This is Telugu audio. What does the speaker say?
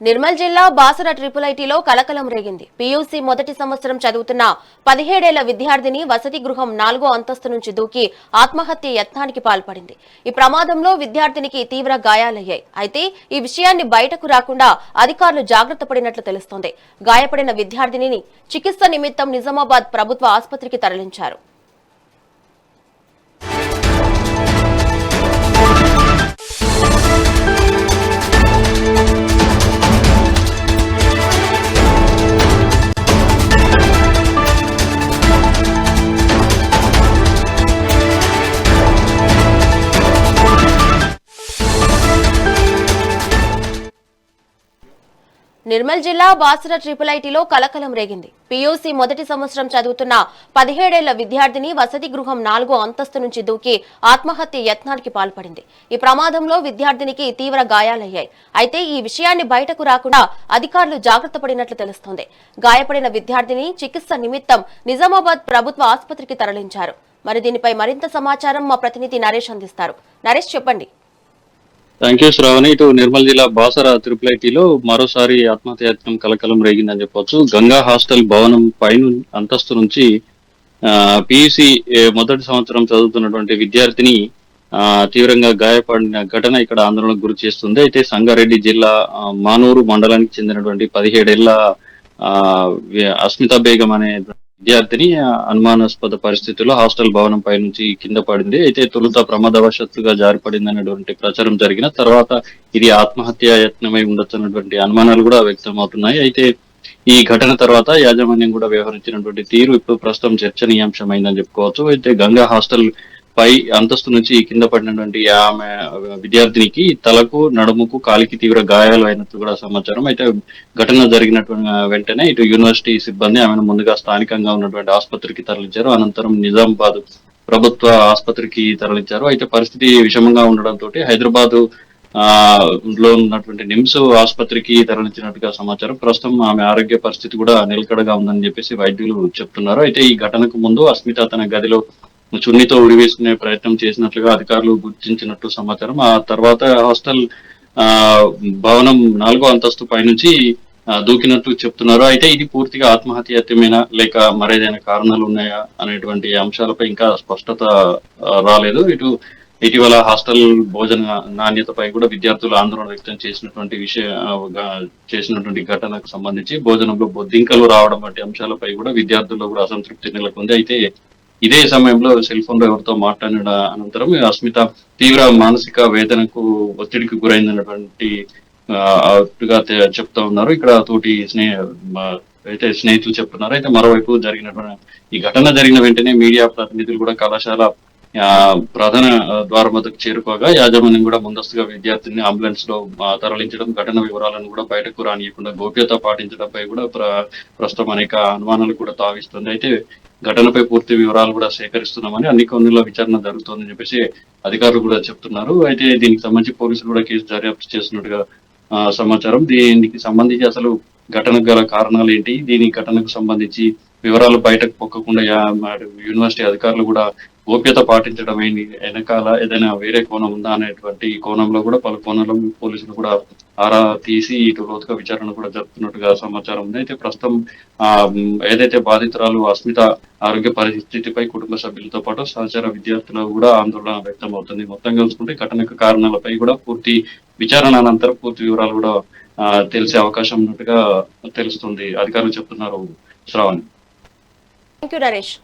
నిర్మల్ జిల్లా బాసర ట్రిపుల్ ఐటీలో కలకలం రేగింది. పీయూసీ మొదటి సంవత్సరం చదువుతున్న 17 ఏళ్ల విద్యార్థిని వసతి గృహం 4వ అంతస్తు నుంచి దూకి ఆత్మహత్య యత్నానికి పాల్పడింది. ఈ ప్రమాదంలో విద్యార్థినికి తీవ్ర గాయాలయ్యాయి. అయితే ఈ విషయాన్ని బయటకు రాకుండా అధికారులు జాగ్రత్త పడినట్లు తెలుస్తోంది. గాయపడిన విద్యార్థినిని చికిత్స నిమిత్తం నిజామాబాద్ ప్రభుత్వ ఆసుపత్రికి తరలించారు. నిర్మల్ జిల్లా బాసర ట్రిపుల్ ఐటీలో కలకలం రేగింది. పీయూసీ మొదటి సంవత్సరం చదువుతున్న 17 ఏళ్ల విద్యార్థిని వసతి గృహం 4వ అంతస్తు నుంచి దూకి ఆత్మహత్య యత్నానికి పాల్పడింది. ఈ ప్రమాదంలో విద్యార్థినికి తీవ్ర గాయాలయ్యాయి. అయితే ఈ విషయాన్ని బయటకు రాకుండా అధికారులు జాగ్రత్త పడినట్లు తెలుస్తోంది. గాయపడిన విద్యార్థిని చికిత్స నిమిత్తం నిజామాబాద్ ప్రభుత్వ ఆసుపత్రికి తరలించారు. మరి దీనిపై మరింత సమాచారం మా ప్రతినిధి నరేష్ అందిస్తారు. నరేష్, చెప్పండి. Thank you Shravani. ఇటు నిర్మల్ జిల్లా బాసర ట్రిపుల్ ఐటీలో మరోసారి ఆత్మహత్యాయత్నం కలకలం రేగిందని చెప్పొచ్చు. గంగా హాస్టల్ భవనం పైన అంతస్తు నుంచి పియుసి మొదటి సంవత్సరం చదువుతున్నటువంటి విద్యార్థిని తీవ్రంగా గాయపడిన ఘటన ఇక్కడ ఆందోళనకు గురి చేస్తుంది. అయితే సంగారెడ్డి జిల్లా మానూరు మండలానికి చెందినటువంటి 17 ఏళ్ల అస్మితా బేగం అనే విద్యార్థిని అనుమానాస్పద పరిస్థితుల్లో హాస్టల్ భవనం పై నుంచి కింద పడింది. అయితే తొలుత ప్రమాదవశాత్తుగా జారిపడింది అనేటువంటి ప్రచారం జరిగిన తర్వాత ఇది ఆత్మహత్య యత్నమై ఉండొచ్చు అన్నటువంటి అనుమానాలు కూడా వ్యక్తం అవుతున్నాయి. అయితే ఈ ఘటన తర్వాత యాజమాన్యం కూడా వ్యవహరించినటువంటి తీరు ఇప్పుడు ప్రస్తుతం చర్చనీయాంశమైందని చెప్పుకోవచ్చు. అయితే గంగా హాస్టల్ పై అంతస్తు నుంచి కింద పడినటువంటి ఆమె విద్యార్థినికి తలకు, నడుముకు, కాలికి తీవ్ర గాయాలు అయినట్లు కూడా సమాచారం. అయితే ఘటన జరిగినటువంటి వెంటనే ఇటు యూనివర్సిటీ సిబ్బంది ఆమెను ముందుగా స్థానికంగా ఉన్నటువంటి ఆసుపత్రికి తరలించారు. అనంతరం నిజామాబాద్ ప్రభుత్వ ఆసుపత్రికి తరలించారు. అయితే పరిస్థితి విషమంగా ఉండడంతో హైదరాబాద్ లో ఉన్నటువంటి నిమ్స్ ఆసుపత్రికి తరలించినట్టుగా సమాచారం. ప్రస్తుతం ఆమె ఆరోగ్య పరిస్థితి కూడా నిలకడగా ఉందని చెప్పేసి వైద్యులు చెప్తున్నారు. అయితే ఈ ఘటనకు ముందు అస్మిత తన గదిలో చున్నీతో ఉరివేసుకునే ప్రయత్నం చేసినట్లుగా అధికారులు గుర్తించినట్టు సమాచారం. ఆ తర్వాత హాస్టల్ భవనం 4వ అంతస్తు పైనుంచి దూకినట్టు చెప్తున్నారు. అయితే ఇది పూర్తిగా ఆత్మహత్యమేనా లేక మరేదైనా కారణాలు ఉన్నాయా అనేటువంటి అంశాలపై ఇంకా స్పష్టత రాలేదు. ఇటీవల హాస్టల్ భోజన నాణ్యతపై కూడా విద్యార్థులు ఆందోళన వ్యక్తం చేసినటువంటి ఘటనకు సంబంధించి భోజనంలో బొద్దింకలు రావడం వంటి అంశాలపై కూడా విద్యార్థుల్లో కూడా అసంతృప్తి నెలకొంది. అయితే ఇదే సమయంలో సెల్ ఫోన్ లో ఎవరితో మాట్లాడిన అనంతరం అస్మిత తీవ్ర మానసిక వేదనకు ఒత్తిడికి గురైందన్నటువంటి చెప్తా ఉన్నారు. ఇక్కడ తోటి స్నేహితులు చెప్తున్నారు. అయితే మరోవైపు ఈ ఘటన జరిగిన వెంటనే మీడియా ప్రతినిధులు కూడా కళాశాల ప్రధాన ద్వారం వద్దకు చేరుకోగా యాజమాన్యం కూడా ముందస్తుగా విద్యార్థిని అంబులెన్స్ లో తరలించడం, ఘటన వివరాలను కూడా బయటకు రానియకుండా గోప్యత పాటించడంపై కూడా ప్రస్తుతం అనేక అనుమానాలు కూడా తావిస్తుంది. అయితే ఘటనపై పూర్తి వివరాలు కూడా సేకరిస్తున్నామని, అన్ని కోణాల్లో విచారణ జరుగుతోందని చెప్పేసి అధికారులు కూడా చెప్తున్నారు. అయితే దీనికి సంబంధించి పోలీసులు కూడా కేసు దర్యాప్తు చేస్తున్నట్టుగా సమాచారం. దీనికి సంబంధించి అసలు ఘటనకు గల కారణాలు ఏంటి, దీని ఘటనకు సంబంధించి వివరాలు బయటకు పొక్కకుండా యూనివర్సిటీ అధికారులు కూడా గోప్యత పాటించడం వెనకాల ఏదైనా వేరే కోణం ఉందా అనేటువంటి కోణంలో కూడా పలు కోణంలో పోలీసులు కూడా ఆరా తీసి ఇటు లోతుగా విచారణ కూడా జరుపుతున్నట్టుగా సమాచారం ఉంది. అయితే ప్రస్తుతం ఏదైతే బాధితురాలు అస్మిత ఆరోగ్య పరిస్థితిపై కుటుంబ సభ్యులతో పాటు సహచర విద్యార్థులు కూడా ఆందోళన వ్యక్తం అవుతుంది. మొత్తంగా చూసుకుంటే ఘటనకు కారణాలపై కూడా పూర్తి విచారణ అనంతరం పూర్తి వివరాలు కూడా తెలిసే అవకాశం ఉన్నట్టుగా తెలుస్తుంది, అధికారులు చెప్తున్నారు. శ్రావణి. థాంక్యూ నరేష్.